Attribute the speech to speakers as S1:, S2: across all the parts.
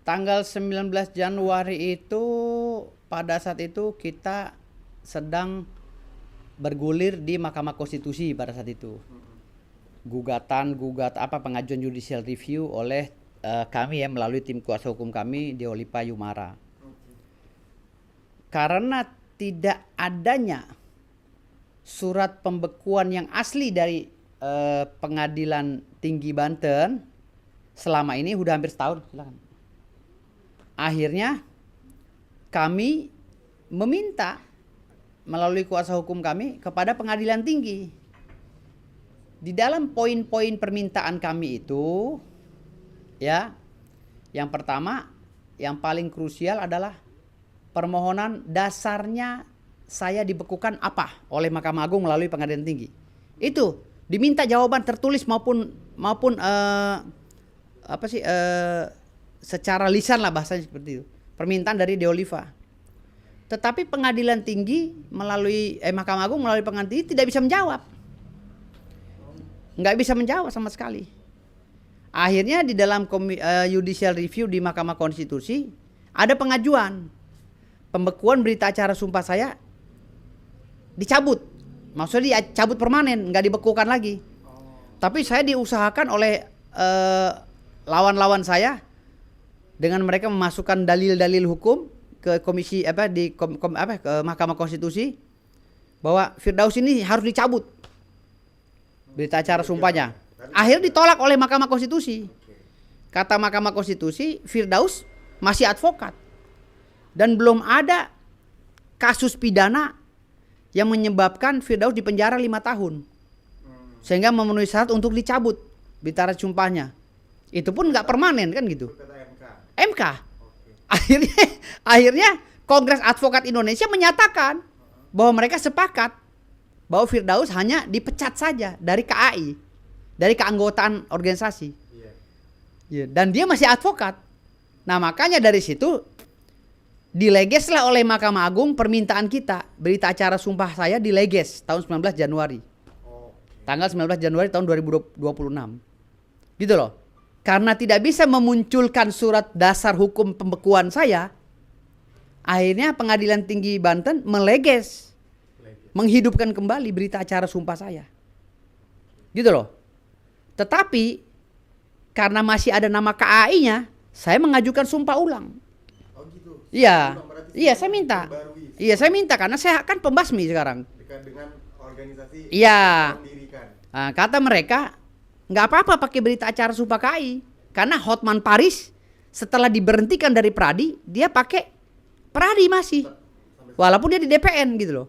S1: Tanggal 19 Januari itu pada saat itu kita sedang bergulir di Mahkamah Konstitusi pada saat itu. Pengajuan judicial review oleh kami ya melalui tim kuasa hukum kami Deolipa Yumara. Karena tidak adanya surat pembekuan yang asli dari Pengadilan Tinggi Banten selama ini udah hampir setahun, silakan. Akhirnya kami meminta melalui kuasa hukum kami kepada Pengadilan Tinggi. Di dalam poin-poin permintaan kami itu, ya, yang pertama, yang paling krusial adalah permohonan dasarnya saya dibekukan apa oleh Mahkamah Agung melalui Pengadilan Tinggi. Itu diminta jawaban tertulis maupun secara lisan lah bahasanya seperti itu. Permintaan dari Deolipa. Tetapi Pengadilan Tinggi melalui Mahkamah Agung melalui Pengadilan Tinggi tidak bisa menjawab. Nggak bisa menjawab sama sekali. Akhirnya di dalam judicial review di Mahkamah Konstitusi ada pengajuan pembekuan berita acara sumpah saya dicabut. Maksudnya dicabut permanen, nggak dibekukan lagi. Tapi saya diusahakan oleh lawan-lawan saya dengan mereka memasukkan dalil-dalil hukum ke komisi ke Mahkamah Konstitusi bahwa Firdaus ini harus dicabut berita acara sumpahnya. Akhirnya ditolak oleh Mahkamah Konstitusi. Kata Mahkamah Konstitusi, Firdaus masih advokat dan belum ada kasus pidana yang menyebabkan Firdaus dipenjara 5 tahun sehingga memenuhi syarat untuk dicabut berita acara sumpahnya. Itu pun nggak permanen kan gitu. MK. Akhirnya Kongres Advokat Indonesia menyatakan bahwa mereka sepakat bahwa Firdaus hanya dipecat saja dari KAI, dari keanggotaan organisasi. Dan dia masih advokat. Nah, makanya dari situ dilegeslah oleh Mahkamah Agung permintaan kita. Berita acara sumpah saya dileges tahun 19 Januari. Tanggal 19 Januari tahun 2026. Gitu loh. Karena tidak bisa memunculkan surat dasar hukum pembekuan saya, akhirnya Pengadilan Tinggi Banten menghidupkan kembali berita acara sumpah saya. Gitu loh. Tetapi karena masih ada nama KAI-nya, saya mengajukan sumpah ulang.
S2: Oh gitu.
S1: Iya. Iya, saya minta. Iya, saya minta karena saya kan pembasmi sekarang.
S2: Dengan organisasi
S1: iya.
S2: Mendirikan.
S1: Nah, kata mereka, nggak apa-apa pakai berita acara sumpah KAI. Karena Hotman Paris setelah diberhentikan dari Pradi, dia pakai Pradi masih. Walaupun dia di DPN gitu loh.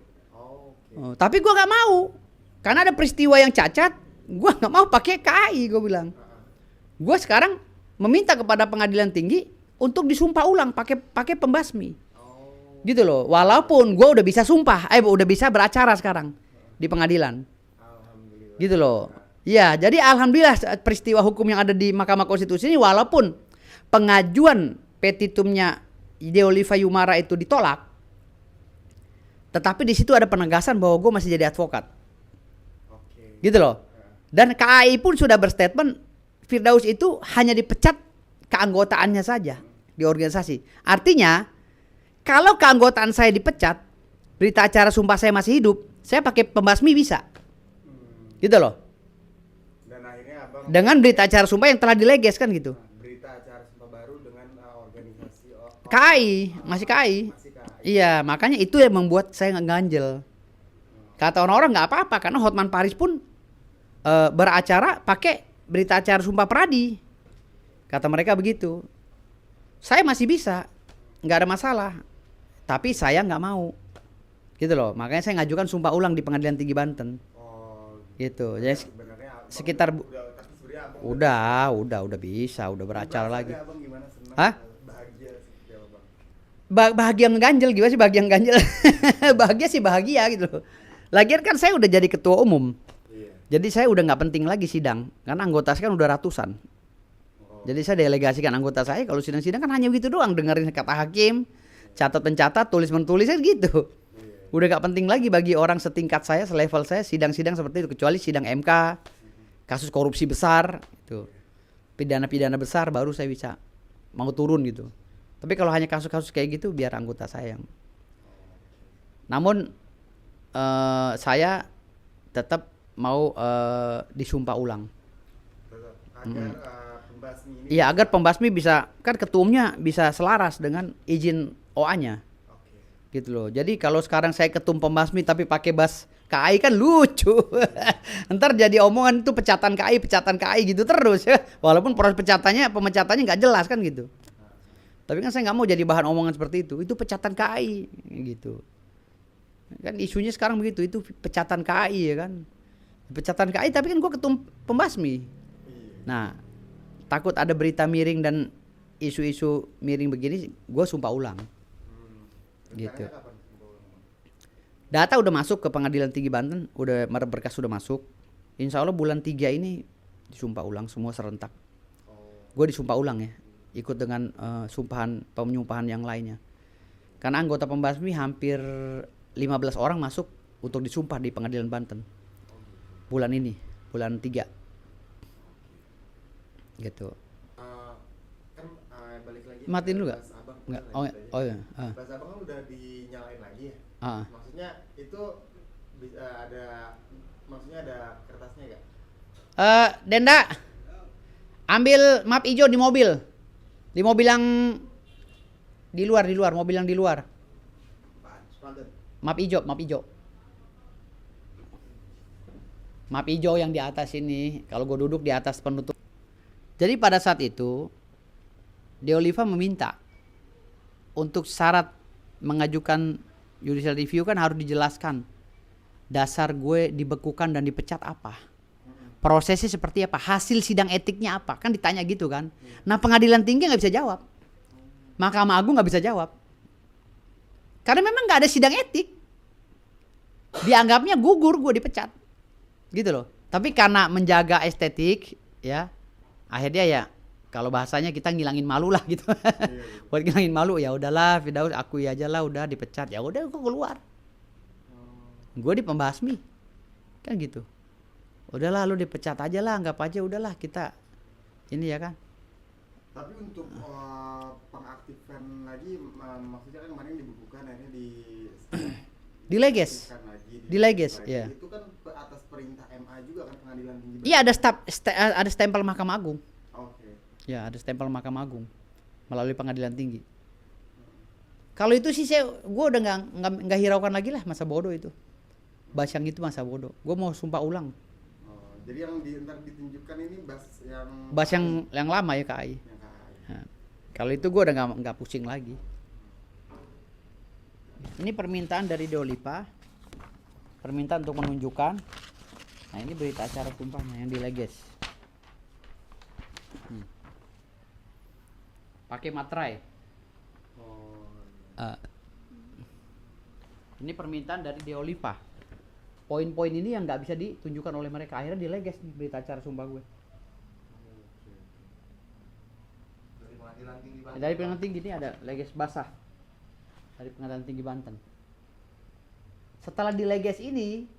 S1: Tapi gue nggak mau. Karena ada peristiwa yang cacat, gue nggak mau pakai KAI, gue bilang. Gue sekarang meminta kepada Pengadilan Tinggi untuk disumpah ulang pakai pembasmi. Gitu loh. Walaupun gue udah bisa sumpah, udah bisa beracara sekarang di pengadilan. Gitu loh. Ya, jadi alhamdulillah peristiwa hukum yang ada di Mahkamah Konstitusi ini walaupun pengajuan petitumnya Deolipa Yumara itu ditolak, tetapi di situ ada penegasan bahwa gue masih jadi advokat. Gitu loh. Dan KAI pun sudah berstatement Firdaus itu hanya dipecat keanggotaannya saja di organisasi. Artinya kalau keanggotaan saya dipecat, berita acara sumpah saya masih hidup, saya pakai pembasmi bisa. Gitu loh.
S2: Dan akhirnya abang
S1: dengan berita acara sumpah yang telah dileges kan gitu.
S2: Berita acara sumpah baru dengan organisasi
S1: KAI, masih KAI. Iya, makanya itu yang membuat saya ganjel. Kata orang-orang nggak apa-apa karena Hotman Paris pun beracara pakai berita acara sumpah Pradi. Kata mereka begitu. Saya masih bisa, nggak ada masalah. Tapi saya nggak mau. Gitu loh. Makanya saya ngajukan sumpah ulang di Pengadilan Tinggi Banten. Gitu. Jadi sekitar udah bisa, udah beracara lagi. Hah? Bahagia mengganjel gimana sih bahagia mengganjel? Bahagia sih bahagia gitu loh. Lagian kan saya udah jadi ketua umum. Jadi saya udah nggak penting lagi sidang karena anggota saya kan udah ratusan. Jadi saya delegasikan anggota saya kalau sidang-sidang kan hanya gitu doang, dengerin kata hakim, catat pencatat, tulis menulis gitu. Udah gak penting lagi bagi orang setingkat saya, selevel saya sidang-sidang seperti itu, kecuali sidang MK, kasus korupsi besar, itu pidana-pidana besar baru saya bisa mau turun gitu. Tapi kalau hanya kasus-kasus kayak gitu biar anggota saya yang. Namun saya tetap mau disumpah ulang.
S2: Tetap agar pembasmi ini
S1: Iya, agar pembasmi bisa, kan ketumnya bisa selaras dengan izin OA-nya.
S2: oke.
S1: Gitu loh. Jadi kalau sekarang saya ketum pembasmi tapi pakai bas KAI kan lucu. Ntar jadi omongan itu pecatan KAI gitu terus ya. Walaupun proses pemecatannya nggak jelas kan gitu. Tapi kan saya nggak mau jadi bahan omongan seperti itu. Itu pecatan KAI gitu. Kan isunya sekarang begitu, itu pecatan KAI ya kan. Pecatan KAI tapi kan gue ketum pembasmi.
S2: Iya.
S1: Nah, takut ada berita miring dan isu-isu miring begini, gue sumpah ulang. Gitu.
S2: Rencananya kapan Bang?
S1: Data udah masuk ke Pengadilan Tinggi Banten, udah berkas sudah masuk. Insya Allah bulan 3 ini disumpah ulang semua serentak.
S2: Oh,
S1: Gue disumpah ulang ya, ikut dengan penyumpahan yang lainnya. Karena anggota pembasmi hampir 15 orang masuk untuk disumpah di Pengadilan Banten. Bulan ini, bulan 3. Gitu.
S2: kan balik lagi
S1: Matiin
S2: ke
S1: dulu nggak?
S2: Bas Abang.
S1: Nggak,
S2: Lanjut
S1: oh,
S2: aja.
S1: oh ya.
S2: Bas Abang kan udah dinyalain lagi ya.
S1: Ah.
S2: Maksudnya itu maksudnya ada kertasnya nggak?
S1: Denda, ambil map hijau di mobil. Di mobil yang di luar, mobil yang di luar.
S2: Spanduk.
S1: Map hijau. Map hijau yang di atas ini, kalau gue duduk di atas penutup. Jadi pada saat itu, De Oliva meminta untuk syarat mengajukan judicial review kan harus dijelaskan dasar gue dibekukan dan dipecat apa. Prosesnya seperti apa, hasil sidang etiknya apa, kan ditanya gitu kan. Nah pengadilan tinggi nggak bisa jawab, Mahkamah Agung nggak bisa jawab, karena memang nggak ada sidang etik. Dianggapnya gugur gue dipecat, gitu loh. Tapi karena menjaga estetik, ya akhirnya ya kalau bahasanya kita ngilangin malu lah gitu. Buat ngilangin malu ya udahlah, Firdaus akui aja lah udah dipecat, ya udah gue keluar, gue di pembasmi, kan gitu. Udahlah lu dipecat aja lah, anggap aja udahlah kita ini ya kan.
S2: Tapi untuk pengaktifan lagi, maksudnya kan kemarin dibekukan akhirnya
S1: Dileges. Dileges,
S2: lagi.
S1: ya.
S2: Itu kan atas perintah MA juga kan, Pengadilan Tinggi.
S1: Iya ada stempel Mahkamah Agung.
S2: Oke.
S1: Ya ada stempel Mahkamah Agung melalui Pengadilan Tinggi. Kalau itu sih gue udah nggak hiraukan lagi lah masa bodoh itu. Bas yang itu masa bodoh. Gue mau sumpah ulang.
S2: Jadi yang ntar ditunjukkan ini
S1: Bas yang lama ya KAI.
S2: yang KAI.
S1: Nah, kalau itu gue udah nggak pusing lagi. Ini permintaan dari De Oliva, permintaan untuk menunjukkan. Nah ini berita acara sumpahnya yang dileges. Pakai materai. Ini permintaan dari De Oliva. Poin-poin ini yang nggak bisa ditunjukkan oleh mereka, akhirnya dileges nih berita acara sumpah gue. Dari Pengadilan Tinggi ini ada leges basah dari Pengadilan Tinggi Banten. Setelah dileges ini,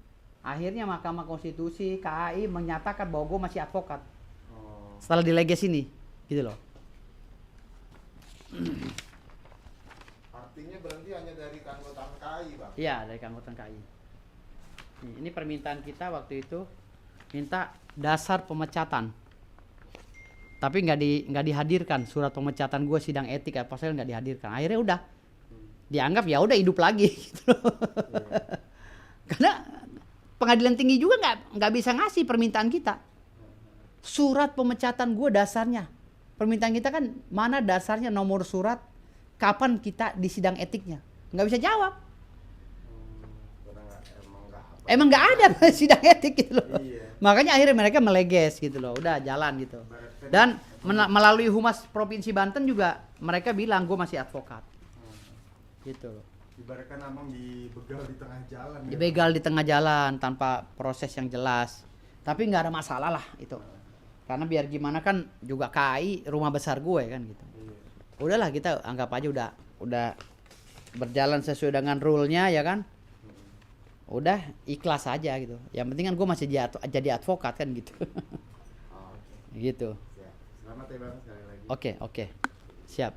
S1: akhirnya Mahkamah Konstitusi KAI menyatakan bahwa gue masih advokat. Setelah dileges ini, gitu loh.
S2: Artinya berarti hanya dari keanggotaan KAI, Bang?
S1: Iya, dari keanggotaan KAI. Ini permintaan kita waktu itu, minta dasar pemecatan. Tapi nggak dihadirkan surat pemecatan gue sidang etik apa saya nggak dihadirkan. Akhirnya udah dianggap ya udah hidup lagi. Gitu. Karena Pengadilan Tinggi juga nggak bisa ngasih permintaan kita. Surat pemecatan gue dasarnya. Permintaan kita kan mana dasarnya, nomor surat, kapan kita di sidang etiknya. Nggak bisa jawab. Emang nggak ada sidang etik gitu loh.
S2: Iya.
S1: Makanya akhirnya mereka meleges gitu loh. Udah jalan gitu. Dan melalui Humas Provinsi Banten juga mereka bilang gue masih advokat. Gitu loh.
S2: Ibaratkan Amang dibegal di tengah jalan.
S1: Dibegal di tengah jalan tanpa proses yang jelas. Tapi nggak ada masalah lah itu. Karena biar gimana kan juga KAI rumah besar gue kan gitu. Udahlah kita anggap aja udah berjalan sesuai dengan rule-nya ya kan. Udah ikhlas aja gitu. Yang penting kan gue masih jadi advokat kan gitu.
S2: Oh, oke.
S1: Gitu.
S2: Siap. Selamat ya Bang sekali lagi.
S1: Oke. Siap.